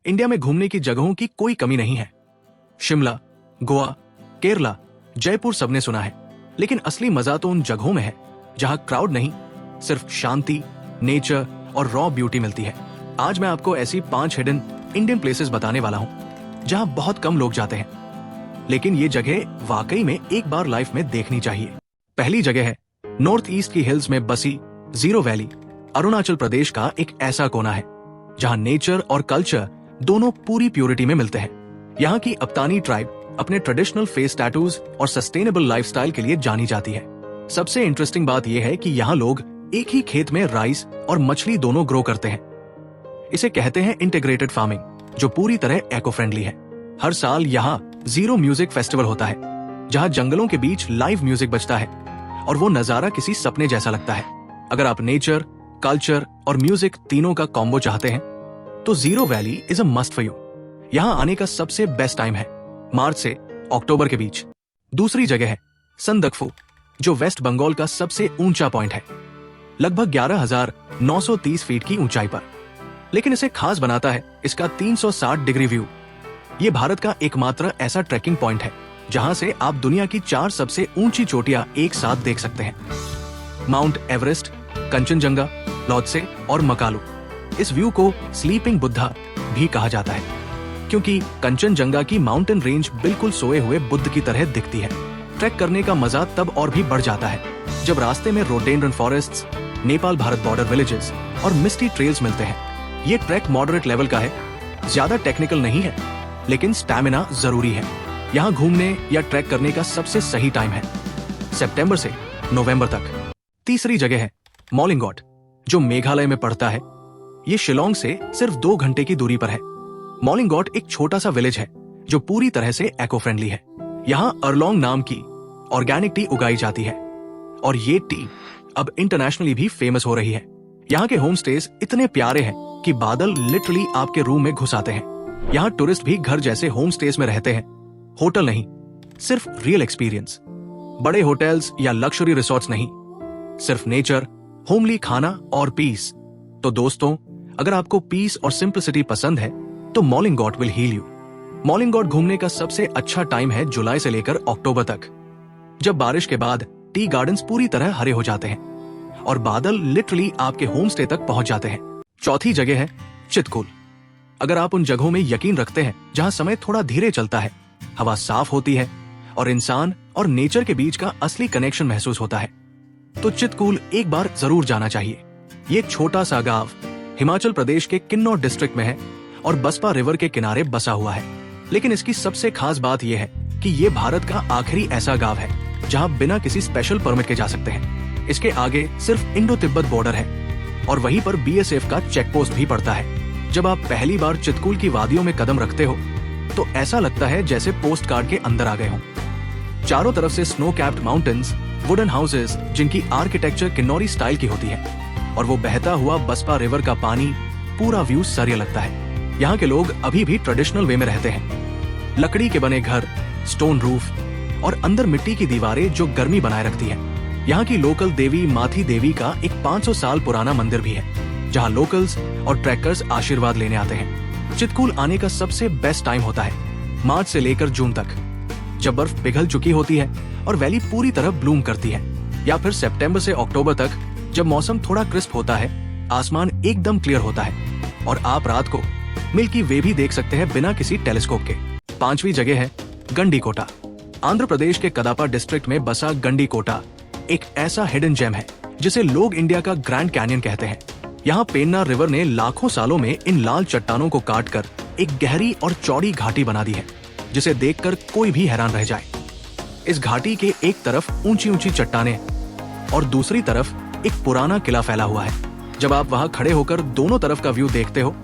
India में घूमने की जगहों की कोई कमी नहीं है। शिमला, गोवा, केरला, जयपुर सबने सुना है, लेकिन असली मजा तो उन जगहों में है जहां क्राउड नहीं, सिर्फ शांति, नेचर और रॉ ब्यूटी मिलती है। आज मैं आपको ऐसी 5 हिडन इंडियन प्लेसेस बताने वाला हूं जहां बहुत कम लोग जाते हैं, लेकिन ये जगह वाकई में एक बार लाइफ में देखनी चाहिए। पहली जगह है नॉर्थ ईस्ट की हिल्स में बसी जीरो वैली। अरुणाचल प्रदेश का एक ऐसा कोना है जहां नेचर और कल्चर दोनों पूरी प्योरिटी में मिलते हैं। यहाँ की अपतानी ट्राइब अपने ट्रेडिशनल फेस टैटूज और सस्टेनेबल लाइफस्टाइल के लिए जानी जाती है। सबसे इंटरेस्टिंग बात यह है कि यहाँ लोग एक ही खेत में राइस और मछली दोनों ग्रो करते हैं। इसे कहते हैं इंटीग्रेटेड फार्मिंग, जो पूरी तरह एको फ्रेंडली है। हर साल यहाँ जीरो म्यूजिक फेस्टिवल होता है, जहाँ जंगलों के बीच लाइव म्यूजिक बजता है और वो नजारा किसी सपने जैसा लगता है। अगर आप नेचर, कल्चर और म्यूजिक तीनों का कॉम्बो चाहते हैं तो zero valley is a must for you. यहाँ आने का सबसे बेस्ट टाइम है मार्च से अक्टूबर के बीच। दूसरी जगह है संदकफू, जो वेस्ट बंगाल का सबसे ऊंचा पॉइंट है, लगभग 11,930 फीट की ऊंचाई पर। लेकिन इसे खास बनाता है इसका 360 डिग्री व्यू। ये भारत का एकमात्र ऐसा ट्रैकिंग पॉइंट है जहां से आप दुनिया की 4 सबसे ऊंची चोटियां एक साथ देख सकते हैं, माउंट एवरेस्ट, कंचनजंगा, लोत्से और मकालू। इस व्यू को स्लीपिंग बुद्धा भी कहा जाता है, क्योंकि कंचनजंगा की माउंटेन रेंज बिल्कुल सोए हुए बुद्ध की तरह दिखती है। ट्रैक करने का मजा तब और भी बढ़ जाता है जब रास्ते में rhododendron forests, Nepal Bharat border villages और मिस्टी ट्रेल्स मिलते हैं। ये ट्रैक मॉडरेट लेवल का है, ज्यादा टेक्निकल नहीं है, लेकिन स्टैमिना जरूरी है। यहाँ घूमने या ट्रैक करने का सबसे सही टाइम है सितंबर से नवंबर तक। तीसरी जगह है मोलिंगॉट, जो मेघालय में पड़ता है। ये शिलोंग से सिर्फ 2 घंटे की दूरी पर है। मोलिंगॉट एक छोटा सा विलेज है जो पूरी तरह से एको फ्रेंडली है। यहाँ अरलोंग नाम की ऑर्गेनिक टी उगाई जाती है और ये टी अब इंटरनेशनली भी फेमस हो रही है। यहाँ के होम स्टेज इतने प्यारे हैं कि बादल लिटरली आपके रूम में घुस आते हैं। यहाँ टूरिस्ट भी घर जैसे होम स्टेज में रहते हैं, होटल नहीं, सिर्फ रियल एक्सपीरियंस। बड़े होटल्स या लग्जरी रिसोर्ट्स नहीं, सिर्फ नेचर, होमली खाना और पीस। तो दोस्तों, अगर आपको पीस और सिंपलिसिटी पसंद है तो मोलिंगॉट विल हील यू। मोलिंगॉट घूमने का सबसे अच्छा टाइम है जुलाई से लेकर अक्टूबर तक, जब बारिश के बाद टी गार्डन्स पूरी तरह हरे हो जाते हैं और बादल लिटरली आपके होम स्टे तक पहुंच जाते हैं। चौथी जगह है चितकुल। अगर आप उन जगहों में यकीन रखते हैं जहां समय थोड़ा धीरे चलता है, हवा साफ होती है और इंसान और नेचर के बीच का असली कनेक्शन महसूस होता है, तो चितकुल एक बार जरूर जाना चाहिए। ये छोटा सा गांव हिमाचल प्रदेश के किन्नौर डिस्ट्रिक्ट में है और बसपा रिवर के किनारे बसा हुआ है। लेकिन इसकी सबसे खास बात यह है कि ये भारत का आखिरी ऐसा गांव है जहां बिना किसी स्पेशल परमिट के जा सकते हैं। इसके आगे सिर्फ इंडो तिब्बत बॉर्डर है और वहीं पर BSF का चेक पोस्ट भी पड़ता है। जब आप पहली बार चितकुल की वादियों में कदम रखते हो तो ऐसा लगता है जैसे पोस्ट कार्ड के अंदर आ गए हो। चारों तरफ से snow capped mountains, wooden houses जिनकी आर्किटेक्चर किन्नौरी स्टाइल की होती है, और वो बहता हुआ बसपा रिवर का पानी, पूरा व्यू सर्रियल लगता है। यहाँ के लोग अभी भी ट्रेडिशनल वे में रहते हैं, लकड़ी के बने घर, स्टोन रूफ और अंदर मिट्टी की दीवारें जो गर्मी बनाए रखती है। यहाँ की लोकल देवी माथी देवी का एक 500 साल पुराना मंदिर भी है, जहाँ लोकल्स और ट्रैकर्स आशीर्वाद लेने आते हैं। चितकुल आने का सबसे बेस्ट टाइम होता है मार्च से लेकर जून तक, जब बर्फ पिघल चुकी होती है और वैली पूरी तरह ब्लूम करती है, या फिर सितंबर से अक्टूबर तक, जब मौसम थोड़ा क्रिस्प होता है, आसमान एकदम क्लियर होता है और आप रात को मिल्की वे भी देख सकते हैं बिना किसी टेलीस्कोप के। 5वीं जगह है गंडीकोटा। आंध्र प्रदेश के कदापा डिस्ट्रिक्ट में बसा गंडीकोटा एक ऐसा हिडन जेम है जिसे लोग इंडिया का ग्रैंड कैनियन कहते हैं। यहाँ पेन्नार रिवर ने लाखों सालों में इन लाल चट्टानों को काटकर एक गहरी और चौड़ी घाटी बना दी है, जिसे देखकर कोई भी हैरान रह जाए। इस घाटी के एक तरफ ऊंची ऊंची चट्टानें और दूसरी तरफ एक पुराना किला फैला हुआ है। जब आप वहां खड़े होकर दोनों तरफ का व्यू देखते हो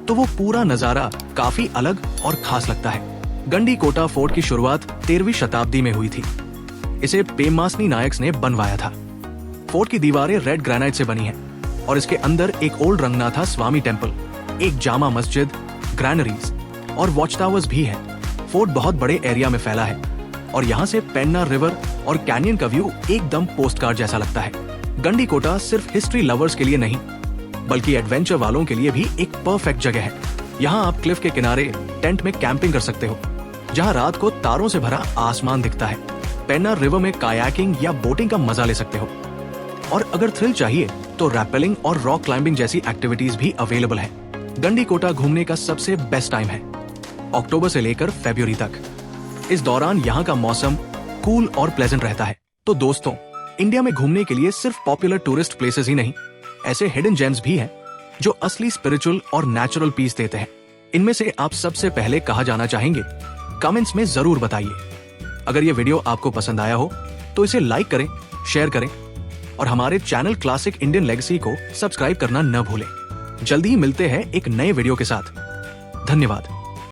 तो वो पूरा नजारा काफी अलग और खास लगता है। गंडीकोटा फोर्ट की शुरुआत 13वीं शताब्दी में हुई थी। इसे पेम्मासनी नायक्स ने बनवाया था। फोर्ट की दीवारें रेड ग्रेनाइट से बनी हैं और इसके अंदर एक ओल्ड रंगनाथा स्वामी टेम्पल, एक जामा मस्जिद, ग्रैनरीज और वॉच टावर्स भी है। फोर्ट बहुत बड़े एरिया में फैला है और यहाँ से पेन्नार रिवर और कैनियन का व्यू एकदम पोस्ट कार्ड जैसा लगता है। गंडीकोटा सिर्फ हिस्ट्री लवर्स के लिए नहीं, बल्कि एडवेंचर वालों के लिए भी एक परफेक्ट जगह है। यहाँ आप क्लिफ के किनारे टेंट में कैंपिंग कर सकते हो, जहाँ रात को तारों से भरा आसमान दिखता है। पेन्ना रिवर में कायाकिंग या बोटिंग का मजा ले सकते हो। और अगर थ्रिल चाहिए तो रैपेलिंग और रॉक क्लाइंबिंग जैसी एक्टिविटीज भी अवेलेबल है। गंडीकोटा घूमने का सबसे बेस्ट टाइम है अक्टूबर से लेकर फरवरी तक। इस दौरान यहाँ का मौसम कूल और प्लेजेंट रहता है। तो दोस्तों, इंडिया में घूमने के लिए सिर्फ पॉपुलर टूरिस्ट प्लेसेस ही नहीं, ऐसे हिडन जेम्स भी हैं जो असली स्पिरिचुअल और नेचुरल पीस देते हैं। इनमें से आप सबसे पहले कहाँ जाना चाहेंगे? कमेंट्स में जरूर बताइए। अगर ये वीडियो आपको पसंद आया हो तो इसे लाइक करें, शेयर करें और हमारे चैनल क्लासिक इंडियन लेगेसी को सब्सक्राइब करना न भूलें। जल्दी ही मिलते हैं एक नए वीडियो के साथ। धन्यवाद।